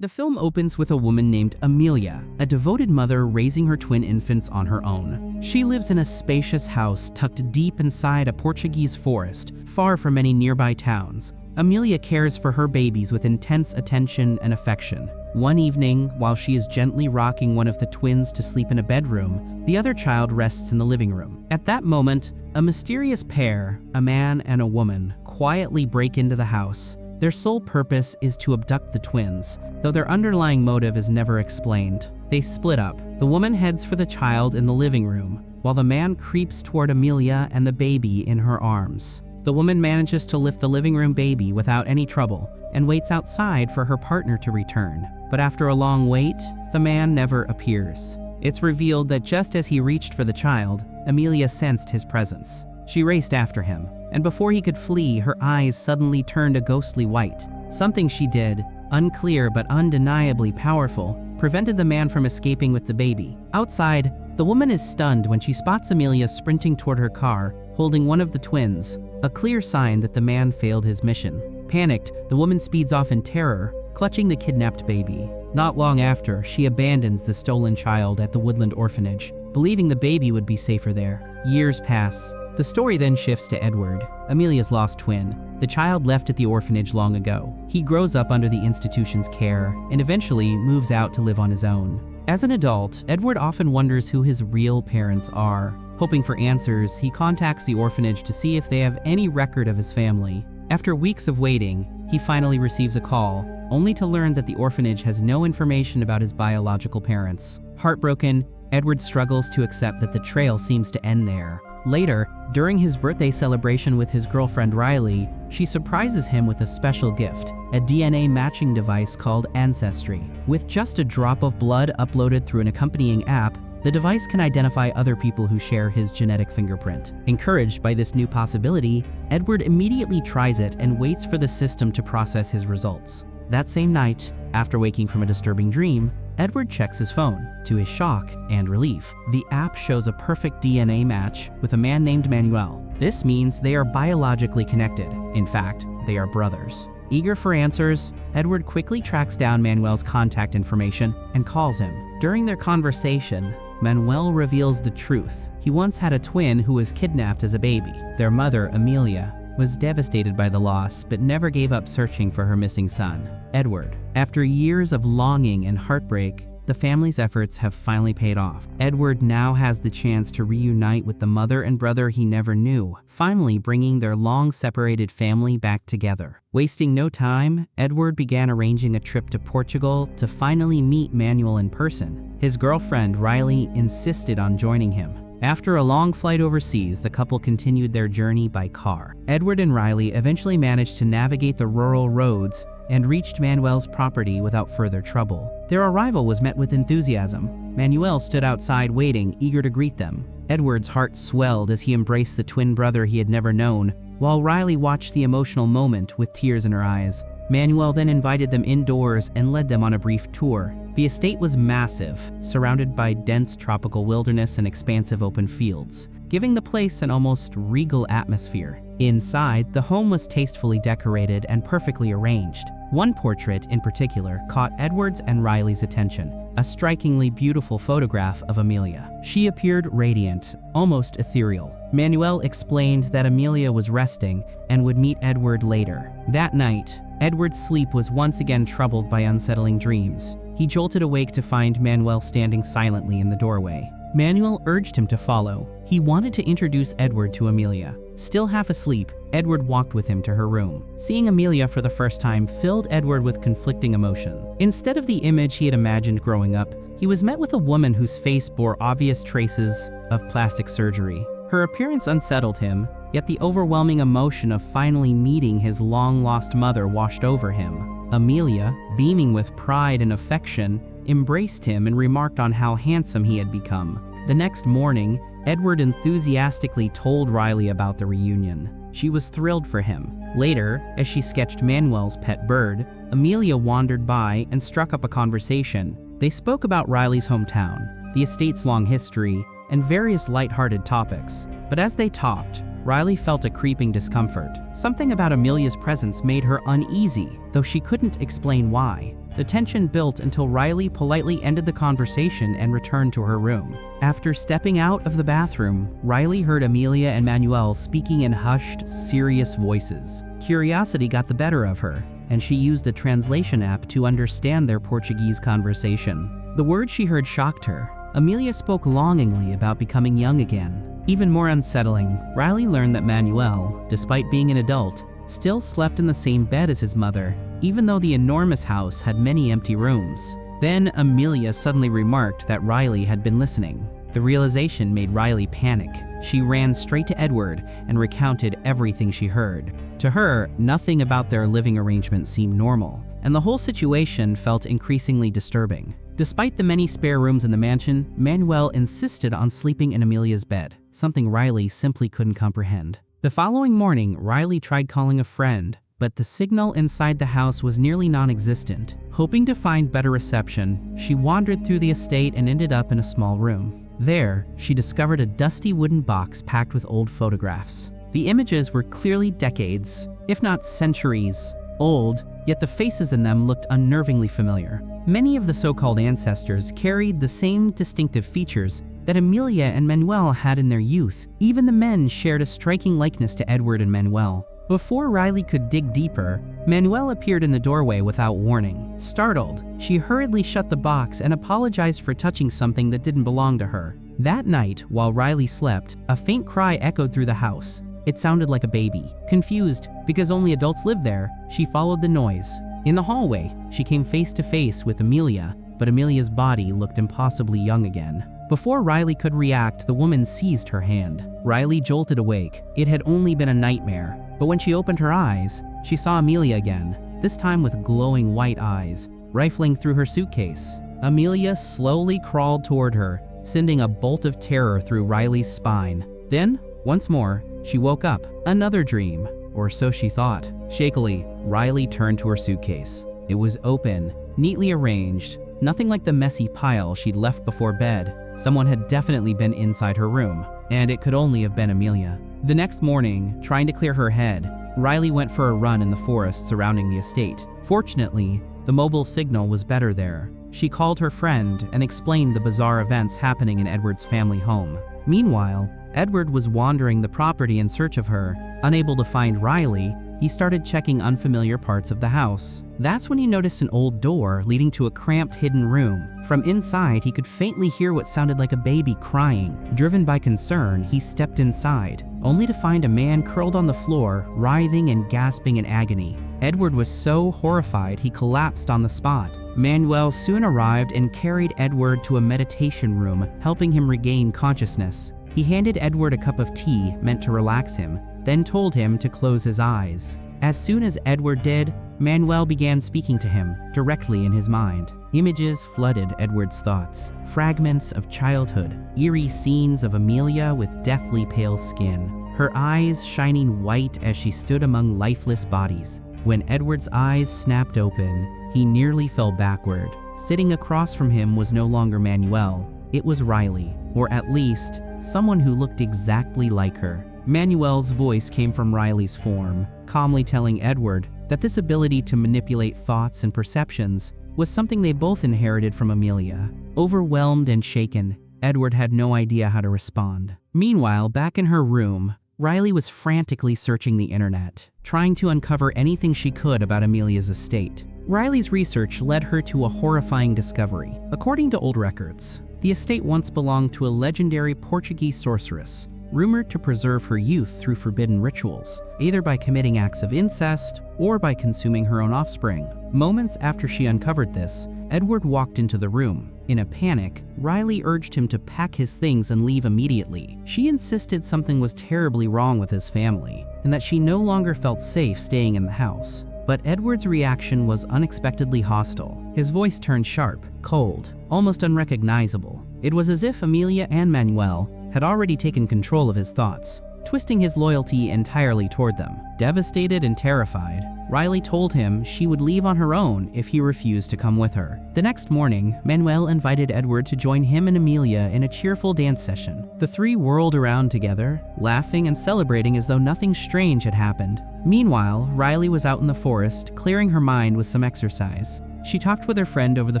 The film opens with a woman named Amelia, a devoted mother raising her twin infants on her own. She lives in a spacious house tucked deep inside a Portuguese forest, far from any nearby towns. Amelia cares for her babies with intense attention and affection. One evening, while she is gently rocking one of the twins to sleep in a bedroom, the other child rests in the living room. At that moment, a mysterious pair, a man and a woman, quietly break into the house. Their sole purpose is to abduct the twins, though their underlying motive is never explained. They split up. The woman heads for the child in the living room, while the man creeps toward Amelia and the baby in her arms. The woman manages to lift the living room baby without any trouble and waits outside for her partner to return. But after a long wait, the man never appears. It's revealed that just as he reached for the child, Amelia sensed his presence. She raced after him, and before he could flee, her eyes suddenly turned a ghostly white. Something she did, unclear but undeniably powerful, prevented the man from escaping with the baby. Outside, the woman is stunned when she spots Amelia sprinting toward her car, holding one of the twins, a clear sign that the man failed his mission. Panicked, the woman speeds off in terror, clutching the kidnapped baby. Not long after, she abandons the stolen child at the woodland orphanage, believing the baby would be safer there. Years pass. The story then shifts to Edward, Amelia's lost twin. The child left at the orphanage long ago. He grows up under the institution's care and eventually moves out to live on his own. As an adult, Edward often wonders who his real parents are. Hoping for answers, he contacts the orphanage to see if they have any record of his family. After weeks of waiting, he finally receives a call, only to learn that the orphanage has no information about his biological parents. Heartbroken, Edward struggles to accept that the trail seems to end there. Later, during his birthday celebration with his girlfriend Riley, she surprises him with a special gift, a DNA matching device called Ancestry. With just a drop of blood uploaded through an accompanying app, the device can identify other people who share his genetic fingerprint. Encouraged by this new possibility, Edward immediately tries it and waits for the system to process his results. That same night, after waking from a disturbing dream, Edward checks his phone. To his shock and relief, the app shows a perfect DNA match with a man named Manuel. This means they are biologically connected. In fact, they are brothers. Eager for answers, Edward quickly tracks down Manuel's contact information and calls him. During their conversation, Manuel reveals the truth. He once had a twin who was kidnapped as a baby. Their mother, Amelia, was devastated by the loss but never gave up searching for her missing son, Edward. After years of longing and heartbreak, the family's efforts have finally paid off. Edward now has the chance to reunite with the mother and brother he never knew, finally bringing their long-separated family back together. Wasting no time, Edward began arranging a trip to Portugal to finally meet Manuel in person. His girlfriend, Riley, insisted on joining him. After a long flight overseas, the couple continued their journey by car. Edward and Riley eventually managed to navigate the rural roads and reached Manuel's property without further trouble. Their arrival was met with enthusiasm. Manuel stood outside waiting, eager to greet them. Edward's heart swelled as he embraced the twin brother he had never known, while Riley watched the emotional moment with tears in her eyes. Manuel then invited them indoors and led them on a brief tour. The estate was massive, surrounded by dense tropical wilderness and expansive open fields, giving the place an almost regal atmosphere. Inside, the home was tastefully decorated and perfectly arranged. One portrait in particular caught Edward's and Riley's attention, a strikingly beautiful photograph of Amelia. She appeared radiant, almost ethereal. Manuel explained that Amelia was resting and would meet Edward later. That night, Edward's sleep was once again troubled by unsettling dreams. He jolted awake to find Manuel standing silently in the doorway. Manuel urged him to follow. He wanted to introduce Edward to Amelia. Still half asleep, Edward walked with him to her room. Seeing Amelia for the first time filled Edward with conflicting emotion. Instead of the image he had imagined growing up, he was met with a woman whose face bore obvious traces of plastic surgery. Her appearance unsettled him, yet the overwhelming emotion of finally meeting his long-lost mother washed over him. Amelia, beaming with pride and affection, embraced him and remarked on how handsome he had become. The next morning, Edward enthusiastically told Riley about the reunion. She was thrilled for him. Later, as she sketched Manuel's pet bird, Amelia wandered by and struck up a conversation. They spoke about Riley's hometown, the estate's long history, and various light-hearted topics. But as they talked, Riley felt a creeping discomfort. Something about Amelia's presence made her uneasy, though she couldn't explain why. The tension built until Riley politely ended the conversation and returned to her room. After stepping out of the bathroom, Riley heard Amelia and Manuel speaking in hushed, serious voices. Curiosity got the better of her, and she used a translation app to understand their Portuguese conversation. The words she heard shocked her. Amelia spoke longingly about becoming young again. Even more unsettling, Riley learned that Manuel, despite being an adult, still slept in the same bed as his mother, even though the enormous house had many empty rooms. Then Amelia suddenly remarked that Riley had been listening. The realization made Riley panic. She ran straight to Edward and recounted everything she heard. To her, nothing about their living arrangement seemed normal, and the whole situation felt increasingly disturbing. Despite the many spare rooms in the mansion, Manuel insisted on sleeping in Amelia's bed, something Riley simply couldn't comprehend. The following morning, Riley tried calling a friend, but the signal inside the house was nearly non-existent. Hoping to find better reception, she wandered through the estate and ended up in a small room. There, she discovered a dusty wooden box packed with old photographs. The images were clearly decades, if not centuries, old, yet the faces in them looked unnervingly familiar. Many of the so-called ancestors carried the same distinctive features that Amelia and Manuel had in their youth. Even the men shared a striking likeness to Edward and Manuel. Before Riley could dig deeper, Manuel appeared in the doorway without warning. Startled, she hurriedly shut the box and apologized for touching something that didn't belong to her. That night, while Riley slept, a faint cry echoed through the house. It sounded like a baby. Confused, because only adults lived there, she followed the noise. In the hallway, she came face to face with Amelia, but Amelia's body looked impossibly young again. Before Riley could react, the woman seized her hand. Riley jolted awake. It had only been a nightmare, but when she opened her eyes, she saw Amelia again, this time with glowing white eyes, rifling through her suitcase. Amelia slowly crawled toward her, sending a bolt of terror through Riley's spine. Then, once more, she woke up. Another dream, or so she thought. Shakily, Riley turned to her suitcase. It was open, neatly arranged, nothing like the messy pile she'd left before bed. Someone had definitely been inside her room, and it could only have been Amelia. The next morning, trying to clear her head, Riley went for a run in the forest surrounding the estate. Fortunately, the mobile signal was better there. She called her friend and explained the bizarre events happening in Edward's family home. Meanwhile, Edward was wandering the property in search of her. Unable to find Riley, he started checking unfamiliar parts of the house. That's when he noticed an old door leading to a cramped hidden room. From inside, he could faintly hear what sounded like a baby crying. Driven by concern, he stepped inside, only to find a man curled on the floor, writhing and gasping in agony. Edward was so horrified he collapsed on the spot. Manuel soon arrived and carried Edward to a meditation room, helping him regain consciousness. He handed Edward a cup of tea meant to relax him, then told him to close his eyes. As soon as Edward did, Manuel began speaking to him, directly in his mind. Images flooded Edward's thoughts, fragments of childhood, eerie scenes of Amelia with deathly pale skin, her eyes shining white as she stood among lifeless bodies. When Edward's eyes snapped open, he nearly fell backward. Sitting across from him was no longer Manuel, it was Riley, or at least, someone who looked exactly like her. Manuel's voice came from Riley's form, calmly telling Edward that this ability to manipulate thoughts and perceptions was something they both inherited from Amelia. Overwhelmed and shaken, Edward had no idea how to respond. Meanwhile, back in her room, Riley was frantically searching the internet, trying to uncover anything she could about Amelia's estate. Riley's research led her to a horrifying discovery. According to old records, the estate once belonged to a legendary Portuguese sorceress, rumored to preserve her youth through forbidden rituals, either by committing acts of incest or by consuming her own offspring. Moments after she uncovered this, Edward walked into the room. In a panic, Riley urged him to pack his things and leave immediately. She insisted something was terribly wrong with his family, and that she no longer felt safe staying in the house. But Edward's reaction was unexpectedly hostile. His voice turned sharp, cold, almost unrecognizable. It was as if Amelia and Manuel had already taken control of his thoughts, twisting his loyalty entirely toward them. Devastated and terrified, Riley told him she would leave on her own if he refused to come with her. The next morning, Manuel invited Edward to join him and Amelia in a cheerful dance session. The three whirled around together, laughing and celebrating as though nothing strange had happened. Meanwhile, Riley was out in the forest, clearing her mind with some exercise. She talked with her friend over the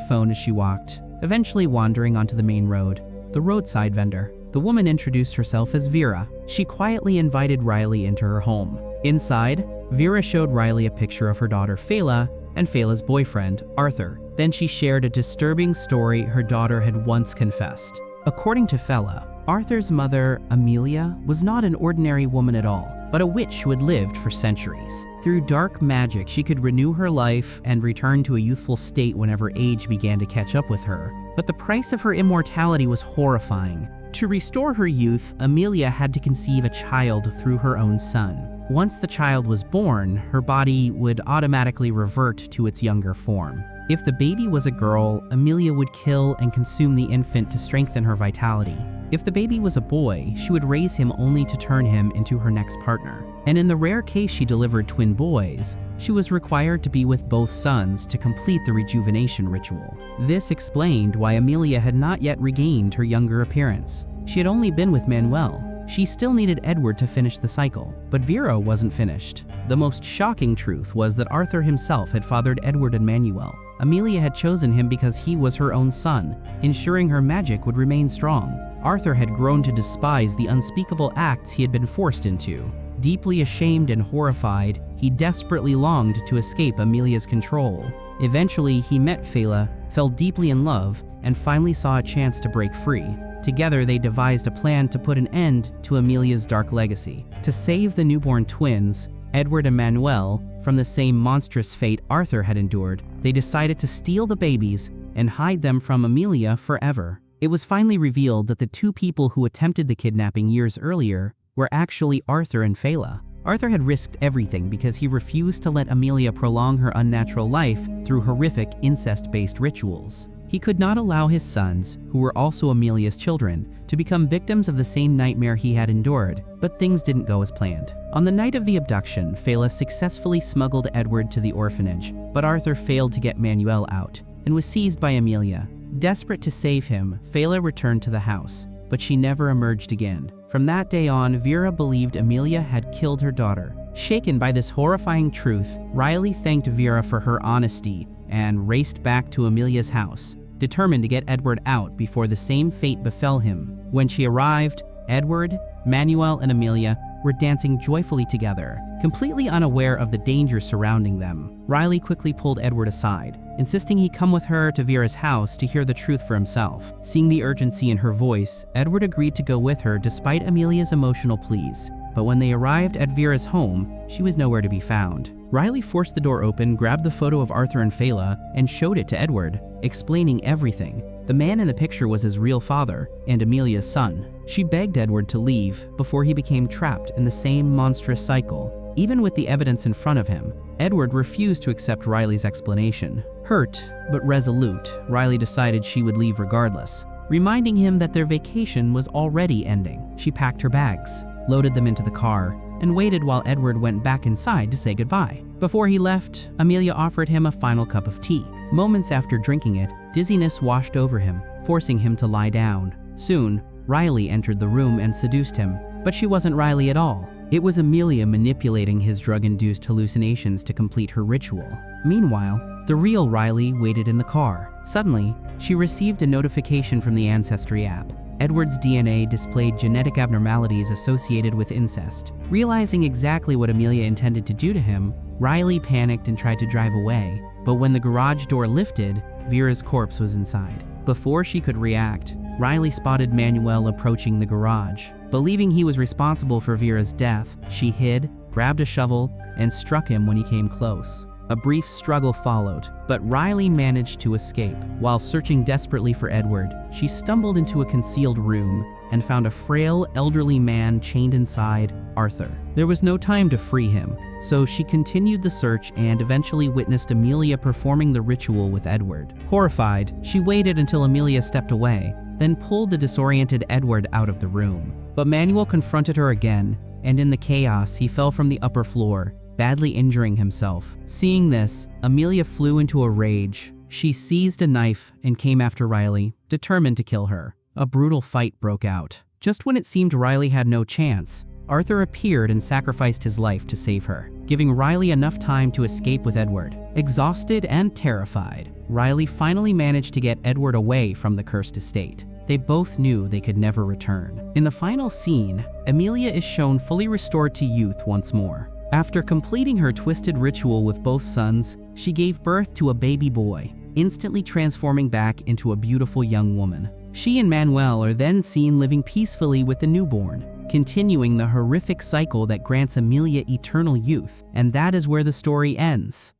phone as she walked, eventually wandering onto the main road. The roadside vendor. The woman introduced herself as Vera. She quietly invited Riley into her home. Inside, Vera showed Riley a picture of her daughter Fela and Fela's boyfriend, Arthur. Then she shared a disturbing story her daughter had once confessed. According to Fela, Arthur's mother, Amelia, was not an ordinary woman at all, but a witch who had lived for centuries. Through dark magic, she could renew her life and return to a youthful state whenever age began to catch up with her. But the price of her immortality was horrifying. To restore her youth, Amelia had to conceive a child through her own son. Once the child was born, her body would automatically revert to its younger form. If the baby was a girl, Amelia would kill and consume the infant to strengthen her vitality. If the baby was a boy, she would raise him only to turn him into her next partner. And in the rare case she delivered twin boys, she was required to be with both sons to complete the rejuvenation ritual. This explained why Amelia had not yet regained her younger appearance. She had only been with Manuel. She still needed Edward to finish the cycle, but Vera wasn't finished. The most shocking truth was that Arthur himself had fathered Edward and Manuel. Amelia had chosen him because he was her own son, ensuring her magic would remain strong. Arthur had grown to despise the unspeakable acts he had been forced into. Deeply ashamed and horrified, he desperately longed to escape Amelia's control. Eventually, he met Fela, fell deeply in love, and finally saw a chance to break free. Together, they devised a plan to put an end to Amelia's dark legacy. To save the newborn twins, Edward and Manuel, from the same monstrous fate Arthur had endured, they decided to steal the babies and hide them from Amelia forever. It was finally revealed that the two people who attempted the kidnapping years earlier were actually Arthur and Fela. Arthur had risked everything because he refused to let Amelia prolong her unnatural life through horrific incest-based rituals. He could not allow his sons, who were also Amelia's children, to become victims of the same nightmare he had endured, but things didn't go as planned. On the night of the abduction, Fela successfully smuggled Edward to the orphanage, but Arthur failed to get Manuel out and was seized by Amelia. Desperate to save him, Fela returned to the house, but she never emerged again. From that day on, Vera believed Amelia had killed her daughter. Shaken by this horrifying truth, Riley thanked Vera for her honesty and raced back to Amelia's house, determined to get Edward out before the same fate befell him. When she arrived, Edward, Manuel, and Amelia were dancing joyfully together, completely unaware of the danger surrounding them. Riley quickly pulled Edward aside, insisting he come with her to Vera's house to hear the truth for himself. Seeing the urgency in her voice, Edward agreed to go with her despite Amelia's emotional pleas. But when they arrived at Vera's home, she was nowhere to be found. Riley forced the door open, grabbed the photo of Arthur and Fela, and showed it to Edward, explaining everything. The man in the picture was his real father and Amelia's son. She begged Edward to leave before he became trapped in the same monstrous cycle. Even with the evidence in front of him, Edward refused to accept Riley's explanation. Hurt, but resolute, Riley decided she would leave regardless, reminding him that their vacation was already ending. She packed her bags, loaded them into the car, and waited while Edward went back inside to say goodbye. Before he left, Amelia offered him a final cup of tea. Moments after drinking it, dizziness washed over him, forcing him to lie down. Soon, Riley entered the room and seduced him, but she wasn't Riley at all. It was Amelia manipulating his drug-induced hallucinations to complete her ritual. Meanwhile, the real Riley waited in the car. Suddenly, she received a notification from the Ancestry app. Edward's DNA displayed genetic abnormalities associated with incest. Realizing exactly what Amelia intended to do to him, Riley panicked and tried to drive away. But when the garage door lifted, Vera's corpse was inside. Before she could react, Riley spotted Manuel approaching the garage. Believing he was responsible for Vera's death, she hid, grabbed a shovel, and struck him when he came close. A brief struggle followed, but Riley managed to escape. While searching desperately for Edward, she stumbled into a concealed room and found a frail, elderly man chained inside, Arthur. There was no time to free him, so she continued the search and eventually witnessed Amelia performing the ritual with Edward. Horrified, she waited until Amelia stepped away, then pulled the disoriented Edward out of the room. But Manuel confronted her again, and in the chaos, he fell from the upper floor, badly injuring himself. Seeing this, Amelia flew into a rage. She seized a knife and came after Riley, determined to kill her. A brutal fight broke out. Just when it seemed Riley had no chance, Arthur appeared and sacrificed his life to save her. giving Riley enough time to escape with Edward. Exhausted and terrified, Riley finally managed to get Edward away from the cursed estate. They both knew they could never return. In the final scene, Amelia is shown fully restored to youth once more. After completing her twisted ritual with both sons, she gave birth to a baby boy, instantly transforming back into a beautiful young woman. She and Manuel are then seen living peacefully with the newborn, continuing the horrific cycle that grants Amelia eternal youth, and that is where the story ends.